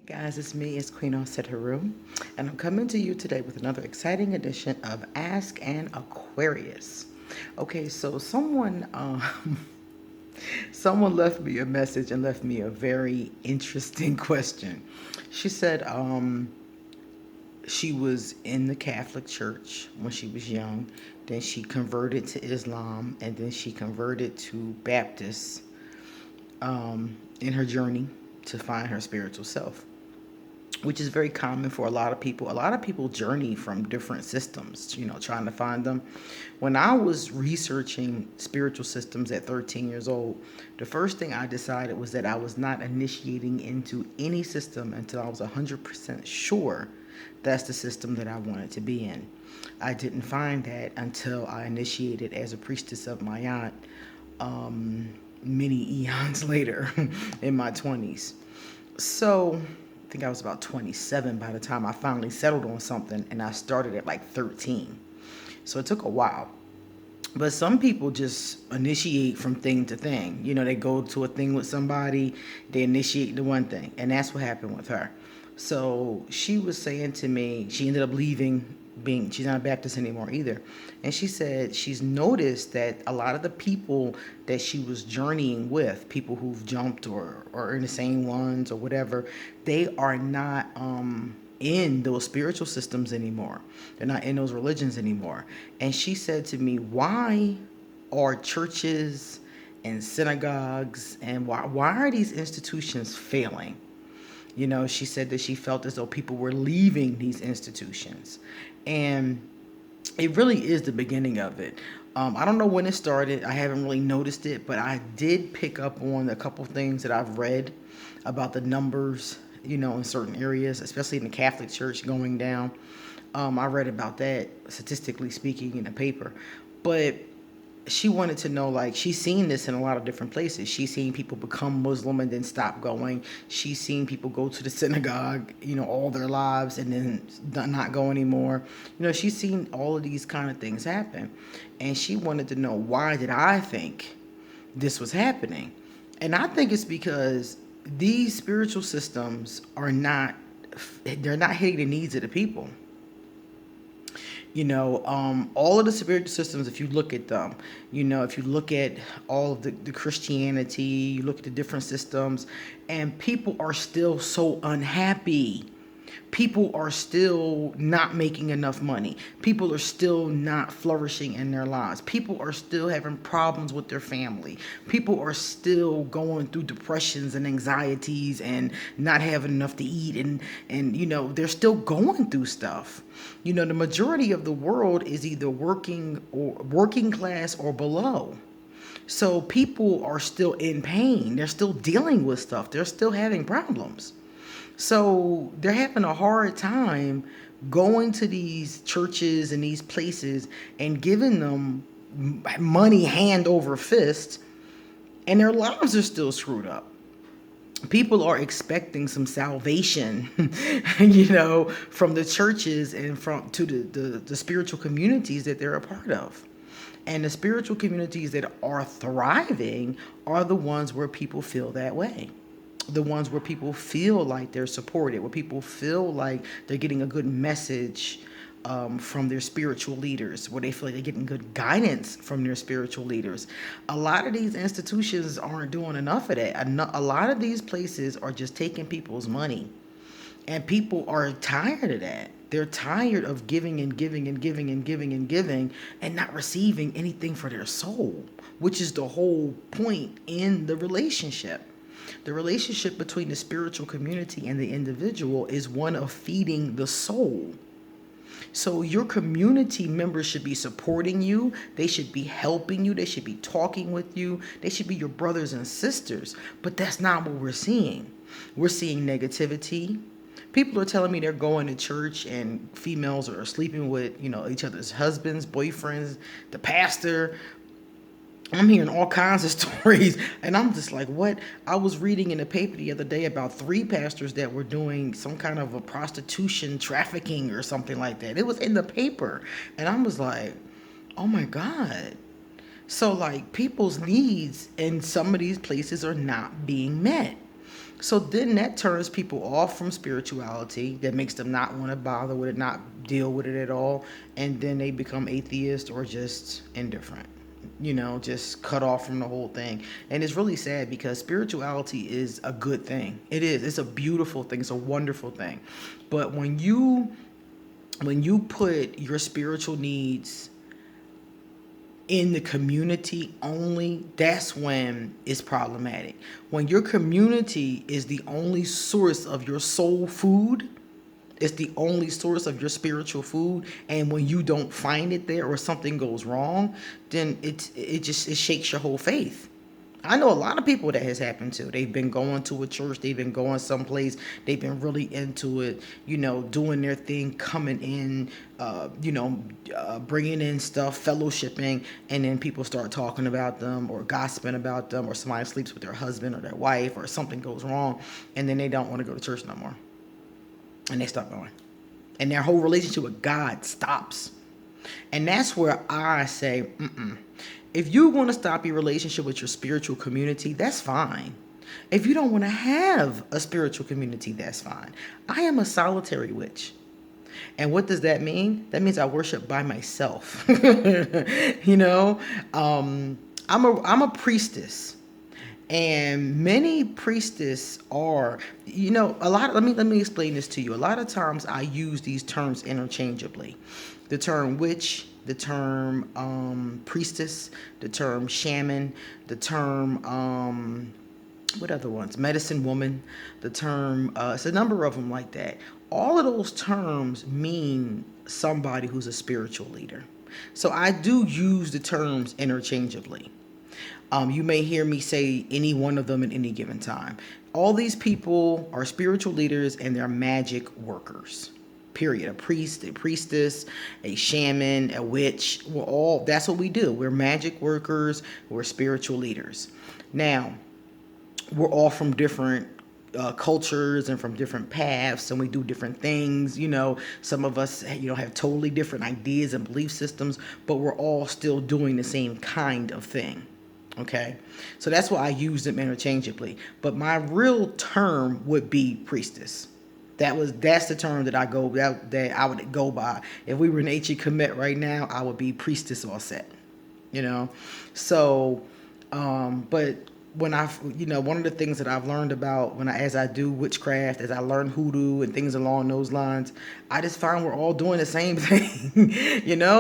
Guys, it's me, it's Queen Offset Haru, and I'm coming to you today with another exciting edition of Ask An Aquarius. Okay, so someone left me a message and left me a very interesting question. She said she was in the Catholic Church when she was young, then she converted to Islam, and then she converted to Baptist in her journey to find her spiritual self, which is very common for a lot of people. A lot of people journey from different systems, trying to find them. When I was researching spiritual systems at 13 years old, the first thing I decided was that I was not initiating into any system until I was 100% sure that's the system that I wanted to be in. I didn't find that until I initiated as a priestess of Mayat many eons later in my 20s. So I think I was about 27 by the time I finally settled on something, and I started at like 13. So it took a while. But some people just initiate from thing to thing. They go to a thing with somebody, they initiate the one thing. And that's what happened with her. So she was saying to me, she ended up leaving, she's not a Baptist anymore either. And she said she's noticed that a lot of the people that she was journeying with, people who've jumped or in the same ones or whatever, they are not in those spiritual systems anymore. They're not in those religions anymore. And she said to me, why are churches and synagogues and why are these institutions failing? She said that she felt as though people were leaving these institutions. And it really is the beginning of it. I don't know when it started. I haven't really noticed it, but I did pick up on a couple things that I've read about the numbers, in certain areas, especially in the Catholic Church going down. I read about that, statistically speaking, in the paper. But she wanted to know, like, she's seen this in a lot of different places. She's seen people become Muslim and then stop going. She's seen people go to the synagogue, all their lives and then not go anymore. She's seen all of these kind of things happen. And she wanted to know, why did I think this was happening? And I think it's because these spiritual systems they're not hitting the needs of the people. All of the spiritual systems, if you look at them, if you look at all of the Christianity, you look at the different systems, and people are still so unhappy. People are still not making enough money. People are still not flourishing in their lives. People are still having problems with their family. People are still going through depressions and anxieties and not having enough to eat, and they're still going through stuff. The majority of the world is either working class or below. So people are still in pain. They're still dealing with stuff. They're still having problems. So they're having a hard time going to these churches and these places and giving them money hand over fist, and their lives are still screwed up. People are expecting some salvation, from the churches and from to the spiritual communities that they're a part of. And the spiritual communities that are thriving are the ones where people feel that way, the ones where people feel like they're supported, where people feel like they're getting a good message from their spiritual leaders, where they feel like they're getting good guidance from their spiritual leaders. A lot of these institutions aren't doing enough of that. A lot of these places are just taking people's money, and people are tired of that. They're tired of giving and giving and giving and giving and giving and not receiving anything for their soul, which is the whole point in the relationship. The relationship between the spiritual community and the individual is one of feeding the soul. So your community members should be supporting you. They should be helping you. They should be talking with you. They should be your brothers and sisters. But that's not what we're seeing. We're seeing negativity. People are telling me they're going to church and females are sleeping with, each other's husbands, boyfriends, the pastor. I'm hearing all kinds of stories, and I'm just like, what? I was reading in the paper the other day about 3 pastors that were doing some kind of a prostitution trafficking or something like that. It was in the paper, and I was like, oh my God. So, like, people's needs in some of these places are not being met. So then that turns people off from spirituality. That makes them not want to bother with it, not deal with it at all. And then they become atheist or just indifferent. Just cut off from the whole thing. And it's really sad because spirituality is a good thing. It is. It's a beautiful thing. It's a wonderful thing. But when you put your spiritual needs in the community only, that's when it's problematic. When your community is the only source of your soul food, it's the only source of your spiritual food, and when you don't find it there or something goes wrong, then it shakes your whole faith. I know a lot of people that has happened to. They've been going to a church, they've been going someplace, they've been really into it, doing their thing, coming in, bringing in stuff, fellowshipping, and then people start talking about them or gossiping about them, or somebody sleeps with their husband or their wife, or something goes wrong, and then they don't want to go to church no more. And they stop going. And their whole relationship with God stops. And that's where I say, if you want to stop your relationship with your spiritual community, that's fine. If you don't want to have a spiritual community, that's fine. I am a solitary witch. And what does that mean? That means I worship by myself. I'm a priestess. And many priestess are, a lot. Let me explain this to you. A lot of times I use these terms interchangeably. The term witch, the term priestess, the term shaman, the term what other ones? Medicine woman, the term. It's a number of them like that. All of those terms mean somebody who's a spiritual leader. So I do use the terms interchangeably. You may hear me say any one of them at any given time. All these people are spiritual leaders and they're magic workers. Period. A priest, a priestess, a shaman, a witch. That's what we do. We're magic workers. We're spiritual leaders. Now, we're all from different cultures and from different paths, and we do different things. Some of us, have totally different ideas and belief systems, but we're all still doing the same kind of thing. Okay, so that's why I use them interchangeably. But my real term would be priestess. That's the term that I would go by. If we were in HE commit right now, I would be priestess all set. So, but when one of the things that I've learned about as I do witchcraft, as I learn hoodoo and things along those lines, I just find we're all doing the same thing,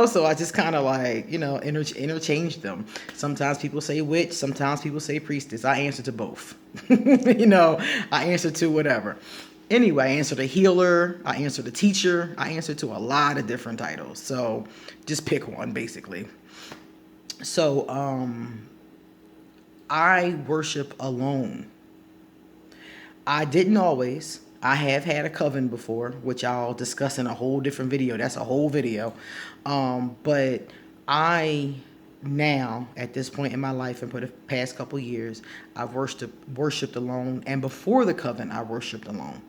so I just kind of interchange them. Sometimes people say witch, sometimes people say priestess. I answer to both. I answer to whatever. Anyway, I answer to healer, I answer to teacher, I answer to a lot of different titles. So just pick one, basically. So, I worship alone. I didn't always. I have had a coven before, which I'll discuss in a whole different video. That's a whole video. But I now, at this point in my life and for the past couple years, I've worshipped alone. And before the coven, I worshipped alone.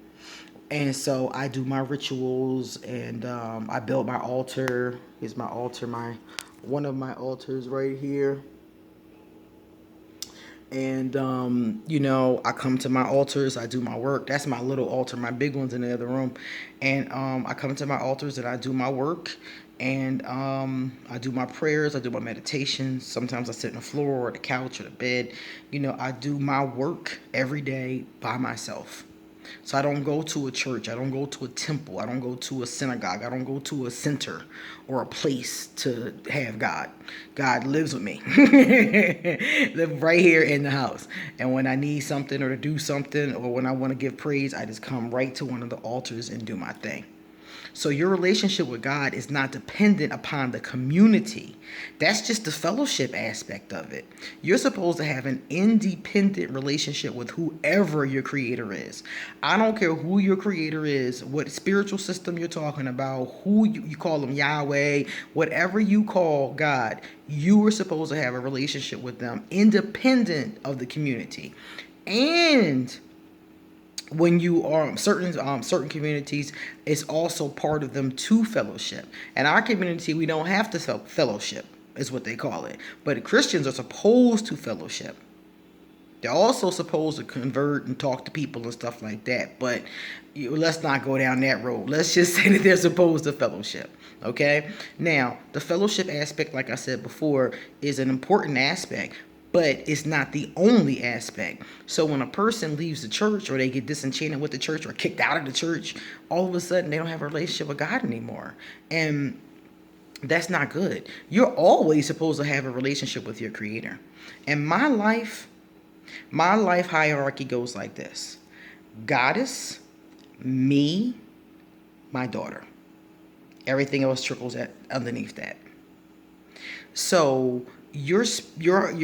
And so I do my rituals, and I build my altar. Here's my altar, one of my altars right here. And, I come to my altars, I do my work. That's my little altar. My big one's in the other room. And I come to my altars and I do my work. And I do my prayers, I do my meditations. Sometimes I sit on the floor or the couch or the bed. I do my work every day by myself. So I don't go to a church. I don't go to a temple. I don't go to a synagogue. I don't go to a center or a place to have God. God lives with me. Live right here in the house. And when I need something or to do something or when I want to give praise, I just come right to one of the altars and do my thing. So your relationship with God is not dependent upon the community. That's just the fellowship aspect of it. You're supposed to have an independent relationship with whoever your creator is. I don't care who your creator is, what spiritual system you're talking about, who you call them Yahweh, whatever you call God, you are supposed to have a relationship with them independent of the community. And when you are certain communities, it's also part of them to fellowship. And our community, we don't have to fellowship, is what they call it. But Christians are supposed to fellowship. They're also supposed to convert and talk to people and stuff like that. But let's not go down that road. Let's just say that they're supposed to fellowship. Okay? Now, the fellowship aspect, like I said before, is an important aspect, but it's not the only aspect. So when a person leaves the church or they get disenchanted with the church or kicked out of the church, all of a sudden they don't have a relationship with God anymore. And that's not good. You're always supposed to have a relationship with your creator. And my life hierarchy goes like this: Goddess, me, my daughter. Everything else trickles underneath that. So your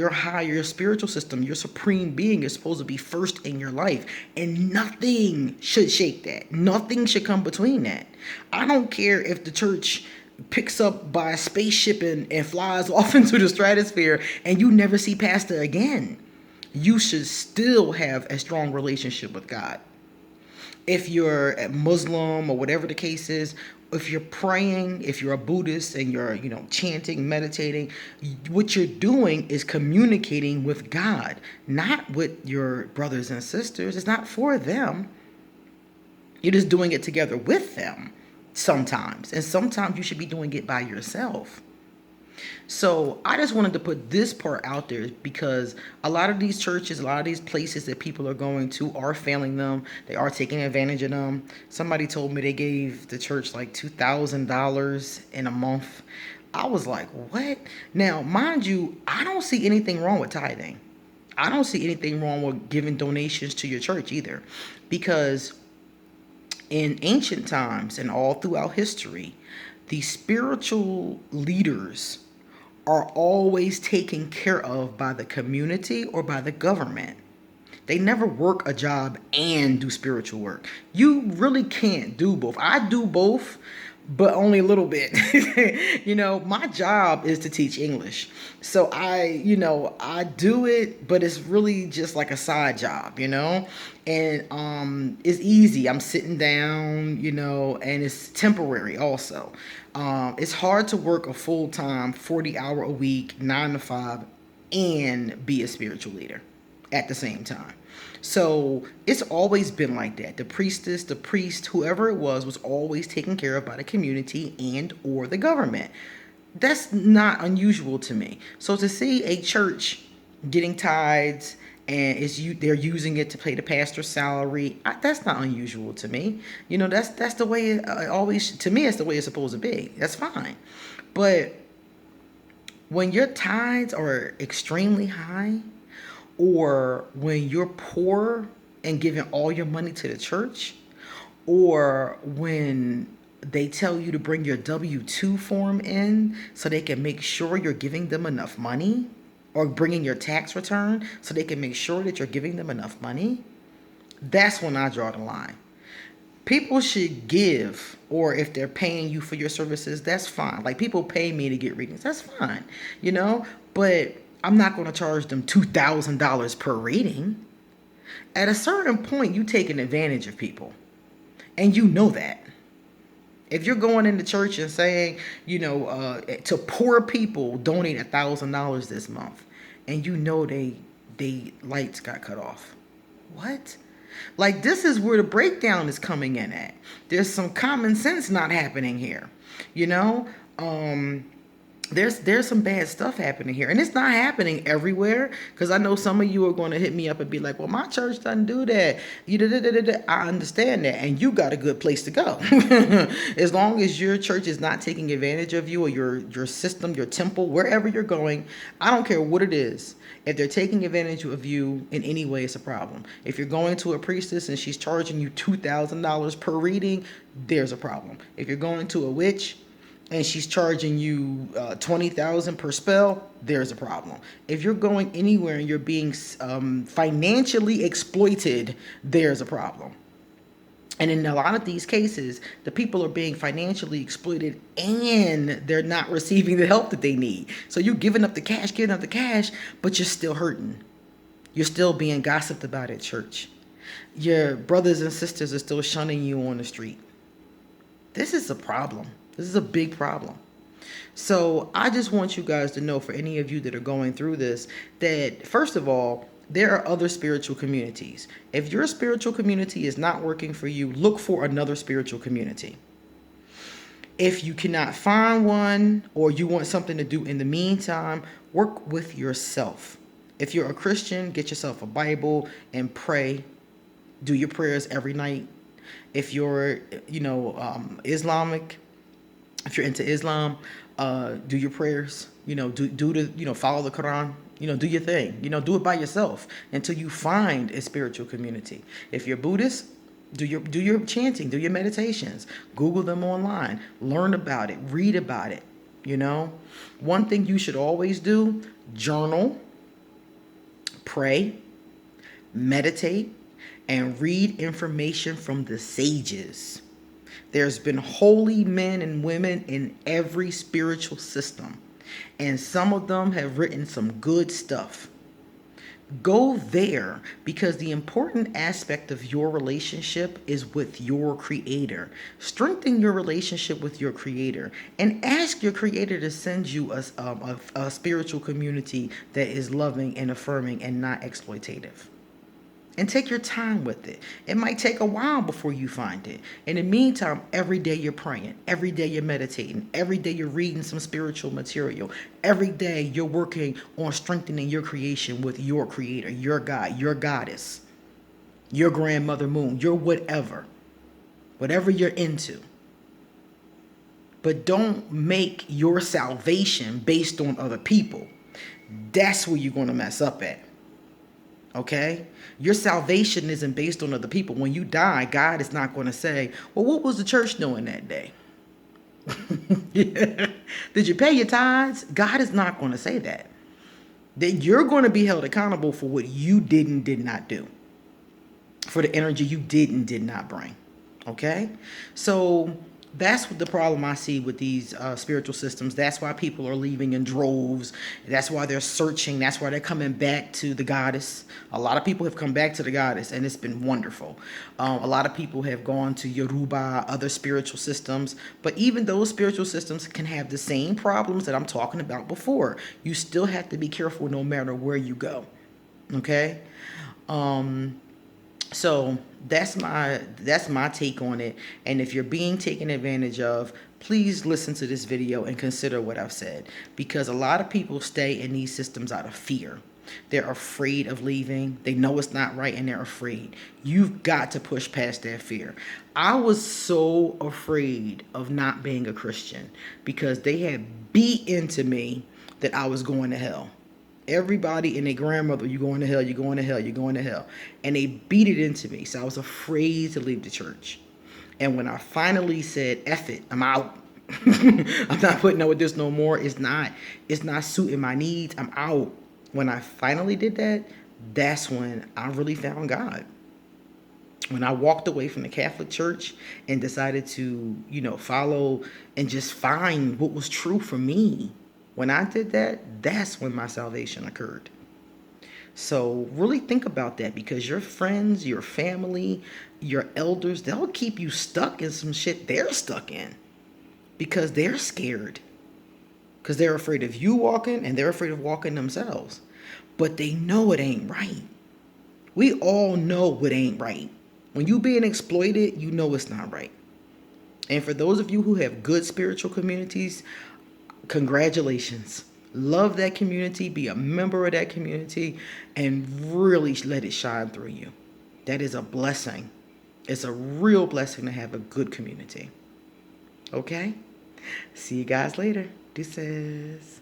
higher spiritual system, your supreme being is supposed to be first in your life, and nothing should shake that. Nothing should come between that. I don't care if the church picks up by a spaceship and flies off into the stratosphere and you never see pastor again. You should still have a strong relationship with God. If you're a Muslim or whatever the case is, if you're praying, if you're a Buddhist and you're, chanting, meditating, what you're doing is communicating with God, not with your brothers and sisters. It's not for them. You're just doing it together with them sometimes. And sometimes you should be doing it by yourself. So I just wanted to put this part out there because a lot of these churches, a lot of these places that people are going to are failing them. They are taking advantage of them. Somebody told me they gave the church like $2,000 in a month. I was like, what? Now, mind you, I don't see anything wrong with tithing. I don't see anything wrong with giving donations to your church either. Because in ancient times and all throughout history, the spiritual leaders are always taken care of by the community or by the government. They never work a job and do spiritual work. You really can't do both. I do both, but only a little bit. My job is to teach English. So I do it, but it's really just like a side job, and it's easy. I'm sitting down, and it's temporary also. It's hard to work a full-time 40-hour a week, 9 to 5, and be a spiritual leader at the same time. So it's always been like that. The priestess, the priest, whoever it was always taken care of by the community and or the government. That's not unusual to me. So to see a church getting tithes and they're using it to pay the pastor's salary, that's not unusual to me. That's the way it always, to me, it's the way it's supposed to be. That's fine. But when your tithes are extremely high, or when you're poor and giving all your money to the church, or when they tell you to bring your W-2 form in so they can make sure you're giving them enough money, or bringing your tax return so they can make sure that you're giving them enough money, that's when I draw the line. People should give, or if they're paying you for your services, that's fine. Like, people pay me to get readings, that's fine, but I'm not going to charge them $2,000 per reading. At a certain point, you're taking advantage of people. And you know that. If you're going into church and saying, to poor people, donate $1,000 this month, and they lights got cut off. What? Like, this is where the breakdown is coming in at. There's some common sense not happening here. There's some bad stuff happening here, and it's not happening everywhere, because I know some of you are going to hit me up and be like, well, my church doesn't do that. I understand that, and you got a good place to go. As long as your church is not taking advantage of you, or your system, your temple, wherever you're going, I don't care what it is. If they're taking advantage of you in any way, it's a problem. If you're going to a priestess and she's charging you $2,000 per reading, there's a problem. If you're going to a witch and she's charging you $20,000 per spell, there's a problem. If you're going anywhere and you're being financially exploited, there's a problem. And in a lot of these cases, the people are being financially exploited and they're not receiving the help that they need. So you're giving up the cash, but you're still hurting. You're still being gossiped about at church. Your brothers and sisters are still shunning you on the street. This is a problem. This is a big problem. So I just want you guys to know, for any of you that are going through this, that first of all, There are other spiritual communities. If your spiritual community is not working for you, look for another spiritual community. If you cannot find one or you want something to do in the meantime, work with yourself. If you're a Christian, get yourself a Bible and pray. Do your prayers every night. If you're, Islamic, if you're into Islam, do your prayers. Follow the Quran. Do your thing. Do it by yourself until you find a spiritual community. If you're Buddhist, do your chanting, do your meditations. Google them online. Learn about it. Read about it. One thing you should always do: journal, pray, meditate, and read information from the sages. There's been holy men and women in every spiritual system, and some of them have written some good stuff. Go there, because the important aspect of your relationship is with your creator. Strengthen your relationship with your creator and ask your creator to send you a spiritual community that is loving and affirming and not exploitative. And take your time with it. It might take a while before you find it. In the meantime, every day you're praying. Every day you're meditating. Every day you're reading some spiritual material. Every day you're working on strengthening your creation with your creator, your God, your goddess, your grandmother moon, your whatever you're into. But don't make your salvation based on other people. That's where you're going to mess up at. Okay? Your salvation isn't based on other people. When you die, God is not going to say, well, what was the church doing that day? Yeah. Did you pay your tithes? God is not going to say that. That you're going to be held accountable for what you did not do. For the energy you did not bring. Okay? So that's the problem I see with these spiritual systems. That's why people are leaving in droves. That's why they're searching. That's why they're coming back to the goddess. A lot of people have come back to the goddess, and it's been wonderful. A lot of people have gone to Yoruba, other spiritual systems. But even those spiritual systems can have the same problems that I'm talking about before. You still have to be careful no matter where you go. Okay? So that's my take on it. And if you're being taken advantage of, please listen to this video and consider what I've said, because a lot of people stay in these systems out of fear. They're afraid of leaving. They know it's not right and they're afraid. You've got to push past that fear. I was so afraid of not being a Christian because they had beat into me that I was going to hell. Everybody and their grandmother, you're going to hell, you're going to hell, you're going to hell. And they beat it into me. So I was afraid to leave the church. And when I finally said, F it, I'm out. I'm not putting up with this no more. It's not suiting my needs. I'm out. When I finally did that, that's when I really found God. When I walked away from the Catholic Church and decided to, follow and just find what was true for me. When I did that, that's when my salvation occurred. So really think about that, because your friends, your family, your elders, they'll keep you stuck in some shit they're stuck in because they're scared. Because they're afraid of you walking and they're afraid of walking themselves. But they know it ain't right. We all know what ain't right. When you being exploited, you know it's not right. And for those of you who have good spiritual communities, congratulations. Love that community, be a member of that community, and really let it shine through you. That is a blessing. It's a real blessing to have a good community. Okay? See you guys later. Deuces.